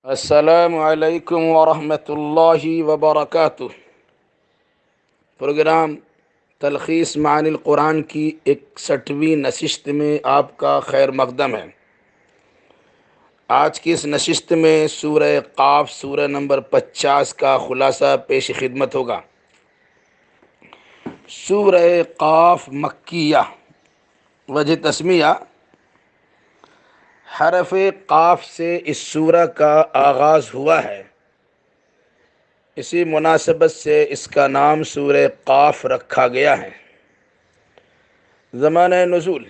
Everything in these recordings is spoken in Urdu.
السلام علیکم ورحمۃ اللہ وبرکاتہ۔ پروگرام تلخیص معانی القرآن کی 61ویں نشست میں آپ کا خیر مقدم ہے۔ آج کی اس نشست میں سورہ قاف سورہ نمبر 50 کا خلاصہ پیش خدمت ہوگا۔ سورہ قاف مکیہ، وجہ تسمیہ حرف قاف سے اس سورہ کا آغاز ہوا ہے، اسی مناسبت سے اس کا نام سورہ قاف رکھا گیا ہے۔ زمانہ نزول،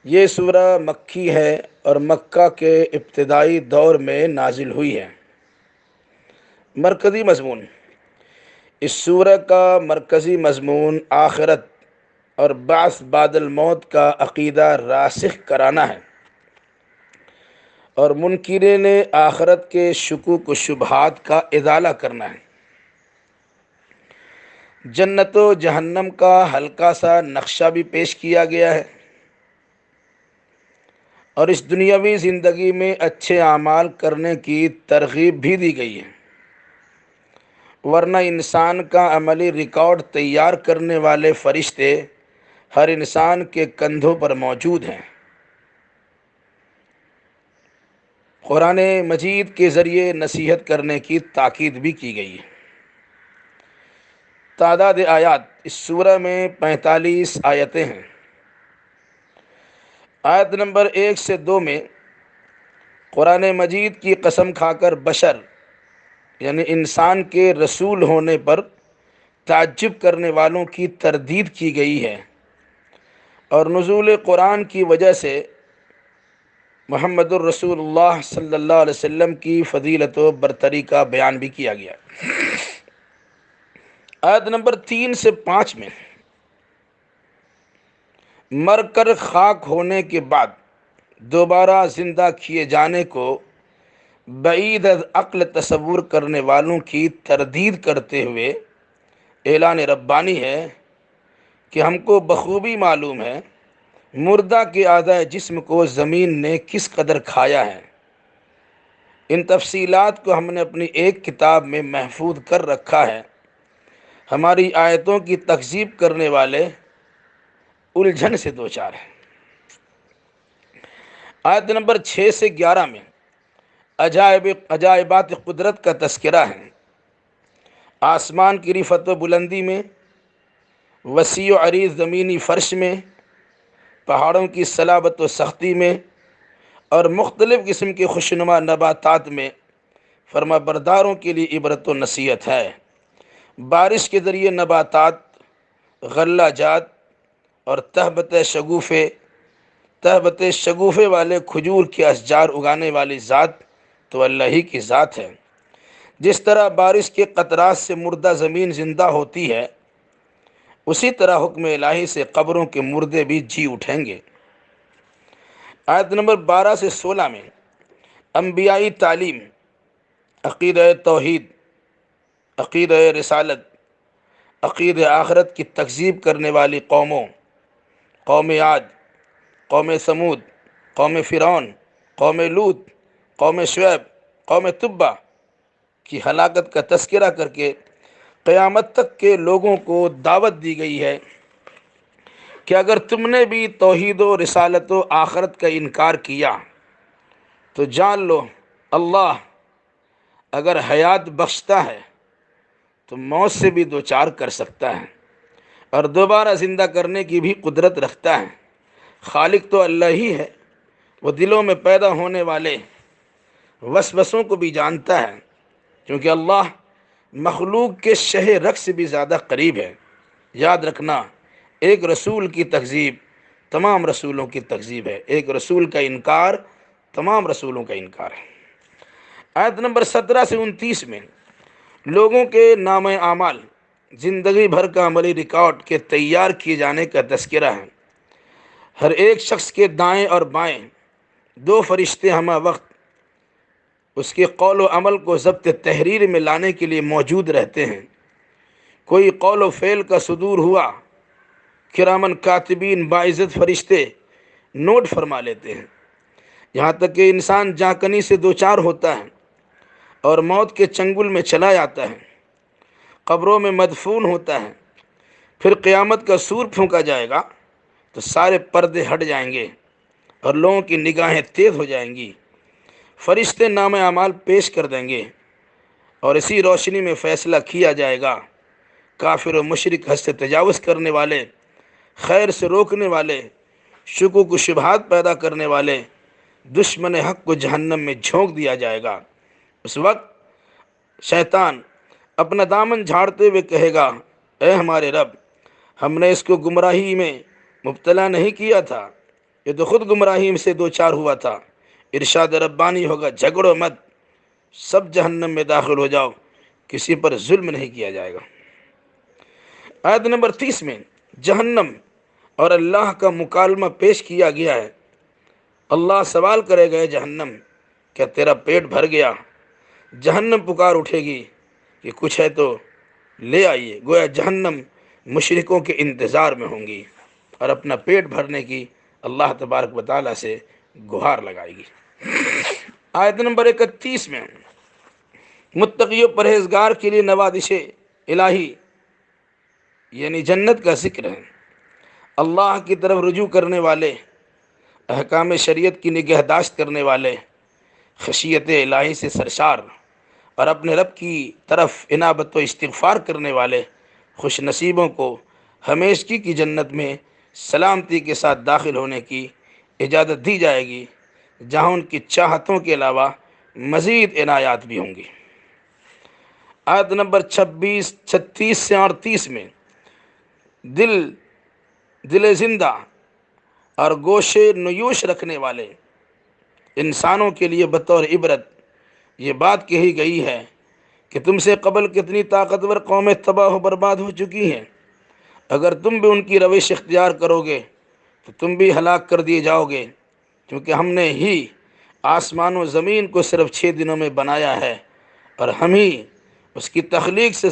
یہ سورہ مکی ہے اور مکہ کے ابتدائی دور میں نازل ہوئی ہے۔ مرکزی مضمون، اس سورہ کا مرکزی مضمون آخرت اور بعث بعد الموت کا عقیدہ راسخ کرانا ہے اور منکرین آخرت کے شکوک و شبہات کا ازالہ کرنا ہے۔ جنت و جہنم کا ہلکا سا نقشہ بھی پیش کیا گیا ہے اور اس دنیاوی زندگی میں اچھے اعمال کرنے کی ترغیب بھی دی گئی ہے، ورنہ انسان کا عملی ریکارڈ تیار کرنے والے فرشتے ہر انسان کے کندھوں پر موجود ہیں۔ قرآن مجید کے ذریعے نصیحت کرنے کی تاکید بھی کی گئی ہے۔ تعداد آیات، اس سورہ میں 45 آیتیں ہیں۔ آیت نمبر 1 سے 2 میں قرآن مجید کی قسم کھا کر بشر یعنی انسان کے رسول ہونے پر تعجب کرنے والوں کی تردید کی گئی ہے اور نزول قرآن کی وجہ سے محمد الرسول اللہ صلی اللہ علیہ وسلم کی فضیلت و برتری کا بیان بھی کیا گیا۔ آیت نمبر 3 سے 5 میں مر کر خاک ہونے کے بعد دوبارہ زندہ کیے جانے کو بعید از عقل تصور کرنے والوں کی تردید کرتے ہوئے اعلان ربانی ہے کہ ہم کو بخوبی معلوم ہے مردہ کے اعضاء جسم کو زمین نے کس قدر کھایا ہے۔ ان تفصیلات کو ہم نے اپنی ایک کتاب میں محفوظ کر رکھا ہے۔ ہماری آیتوں کی تکذیب کرنے والے الجھن سے دوچار ہیں۔ آیت نمبر 6 سے 11 میں عجائبات قدرت کا تذکرہ ہے۔ آسمان کی رفعت و بلندی میں، وسیع و عریض زمینی فرش میں، پہاڑوں کی صلابت و سختی میں اور مختلف قسم کے خوشنما نباتات میں فرما برداروں کے لیے عبرت و نصیحت ہے۔ بارش کے ذریعے نباتات، غلہ جات اور تہبت شگوفے والے کھجور کے اشجار اگانے والی ذات تو اللہ ہی کی ذات ہے۔ جس طرح بارش کے قطرات سے مردہ زمین زندہ ہوتی ہے، اسی طرح حکم الہی سے قبروں کے مردے بھی جی اٹھیں گے۔ آیت نمبر 12 سے 16 میں انبیائی تعلیم، عقیدہ توحید، عقیدہ رسالت، عقیدہ آخرت کی تکذیب کرنے والی قوموں، قوم عاد، قوم ثمود، قوم فرعون، قوم لوط، قوم شعیب، قوم تبع کی ہلاکت کا تذکرہ کر کے قیامت تک کے لوگوں کو دعوت دی گئی ہے کہ اگر تم نے بھی توحید و رسالت و آخرت کا انکار کیا تو جان لو اللہ اگر حیات بخشتا ہے تو موت سے بھی دوچار کر سکتا ہے اور دوبارہ زندہ کرنے کی بھی قدرت رکھتا ہے۔ خالق تو اللہ ہی ہے، وہ دلوں میں پیدا ہونے والے وسوسوں کو بھی جانتا ہے، کیونکہ اللہ مخلوق کے شہ رگ سے بھی زیادہ قریب ہے۔ یاد رکھنا، ایک رسول کی تکذیب تمام رسولوں کی تکذیب ہے، ایک رسول کا انکار تمام رسولوں کا انکار ہے۔ آیت نمبر 17 سے 29 میں لوگوں کے نام اعمال، زندگی بھر کا عملی ریکارڈ کے تیار کیے جانے کا تذکرہ ہے۔ ہر ایک شخص کے دائیں اور بائیں 2 فرشتے ہمہ وقت اس کے قول و عمل کو ضبط تحریر میں لانے کے لیے موجود رہتے ہیں۔ کوئی قول و فعل کا صدور ہوا، کرامن کاتبین باعزت فرشتے نوٹ فرما لیتے ہیں۔ یہاں تک کہ انسان جانکنی سے دوچار ہوتا ہے اور موت کے چنگل میں چلا جاتا ہے، قبروں میں مدفون ہوتا ہے، پھر قیامت کا سور پھونکا جائے گا تو سارے پردے ہٹ جائیں گے اور لوگوں کی نگاہیں تیز ہو جائیں گی، فرشتے نام اعمال پیش کر دیں گے اور اسی روشنی میں فیصلہ کیا جائے گا۔ کافر و مشرک، حد سے تجاوز کرنے والے، خیر سے روکنے والے، شکوک و شبہات پیدا کرنے والے، دشمن حق کو جہنم میں جھونک دیا جائے گا۔ اس وقت شیطان اپنا دامن جھاڑتے ہوئے کہے گا، اے ہمارے رب، ہم نے اس کو گمراہی میں مبتلا نہیں کیا تھا، یہ تو خود گمراہی سے دوچار ہوا تھا۔ ارشاد ربانی ہوگا، جھگڑو مت، سب جہنم میں داخل ہو جاؤ، کسی پر ظلم نہیں کیا جائے گا۔ آیت نمبر 30 میں جہنم اور اللہ کا مکالمہ پیش کیا گیا ہے۔ اللہ سوال کرے گا، جہنم کیا تیرا پیٹ بھر گیا؟ جہنم پکار اٹھے گی کہ کچھ ہے تو لے آئیے۔ گویا جہنم مشرکوں کے انتظار میں ہوں گی اور اپنا پیٹ بھرنے کی اللہ تبارک و تعالیٰ سے گہار لگائے گی۔ آیت نمبر 31 میں متقی و پرہیزگار کے لیے نوازش الہی یعنی جنت کا ذکر ہے۔ اللہ کی طرف رجوع کرنے والے، احکام شریعت کی نگہداشت کرنے والے، خشیت الہی سے سرشار اور اپنے رب کی طرف انابت و استغفار کرنے والے خوش نصیبوں کو ہمیشگی کی جنت میں سلامتی کے ساتھ داخل ہونے کی اجازت دی جائے گی، جہاں ان کی چاہتوں کے علاوہ مزید عنایات بھی ہوں گی۔ آیت نمبر 36 سے 38 میں دل زندہ اور گوش نیوش رکھنے والے انسانوں کے لیے بطور عبرت یہ بات کہی گئی ہے کہ تم سے قبل کتنی طاقتور قومیں تباہ و برباد ہو چکی ہیں، اگر تم بھی ان کی روش اختیار کرو گے تو تم بھی ہلاک کر دیے جاؤ گے، کیونکہ ہم نے ہی آسمان و زمین کو صرف 6 دنوں میں بنایا ہے اور ہمیں اس کی تخلیق سے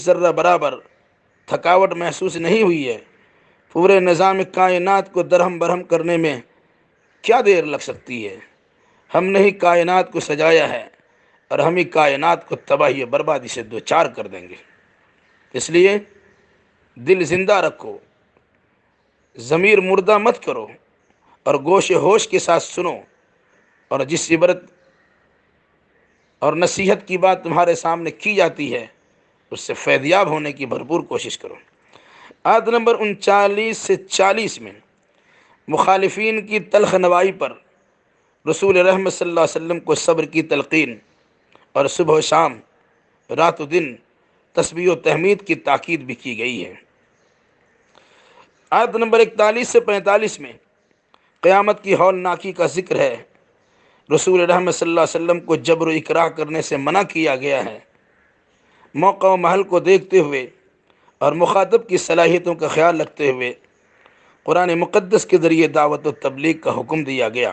ذرہ برابر تھکاوٹ محسوس نہیں ہوئی ہے۔ پورے نظام کائنات کو درہم برہم کرنے میں کیا دیر لگ سکتی ہے؟ ہم نے ہی کائنات کو سجایا ہے اور ہم ہی کائنات کو تباہی و بربادی سے دوچار کر دیں گے۔ اس لیے دل زندہ رکھو، ضمیر مردہ مت کرو اور گوش ہوش کے ساتھ سنو، اور جس عبرت اور نصیحت کی بات تمہارے سامنے کی جاتی ہے اس سے فیضیاب ہونے کی بھرپور کوشش کرو۔ آیت نمبر 39 سے 40 میں مخالفین کی تلخ نوائی پر رسول رحمت صلی اللہ علیہ وسلم کو صبر کی تلقین اور صبح و شام، رات و دن تسبیح و تحمید کی تاکید بھی کی گئی ہے۔ آیت نمبر 41 سے 45 میں قیامت کی ہولناکی کا ذکر ہے۔ رسول رحمت صلی اللہ علیہ وسلم کو جبر و اکراہ کرنے سے منع کیا گیا ہے۔ موقع و محل کو دیکھتے ہوئے اور مخاطب کی صلاحیتوں کا خیال رکھتے ہوئے قرآن مقدس کے ذریعے دعوت و تبلیغ کا حکم دیا گیا۔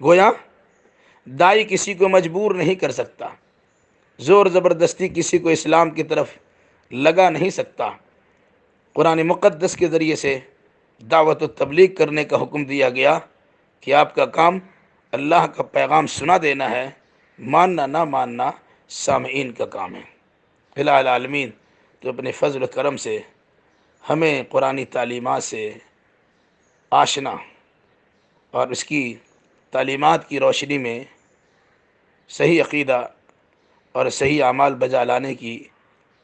گویا دائی کسی کو مجبور نہیں کر سکتا، زور زبردستی کسی کو اسلام کی طرف لگا نہیں سکتا۔ قرآن مقدس کے ذریعے سے دعوت و تبلیغ کرنے کا حکم دیا گیا کہ آپ کا کام اللہ کا پیغام سنا دینا ہے، ماننا نہ ماننا سامعین کا کام ہے۔ الہ العالمین تو اپنے فضل و کرم سے ہمیں قرآنی تعلیمات سے آشنا اور اس کی تعلیمات کی روشنی میں صحیح عقیدہ اور صحیح اعمال بجا لانے کی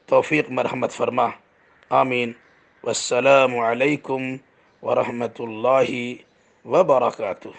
توفیق مرحمت فرما، آمین۔ والسلام علیکم ورحمۃ اللہ وبرکاتہ۔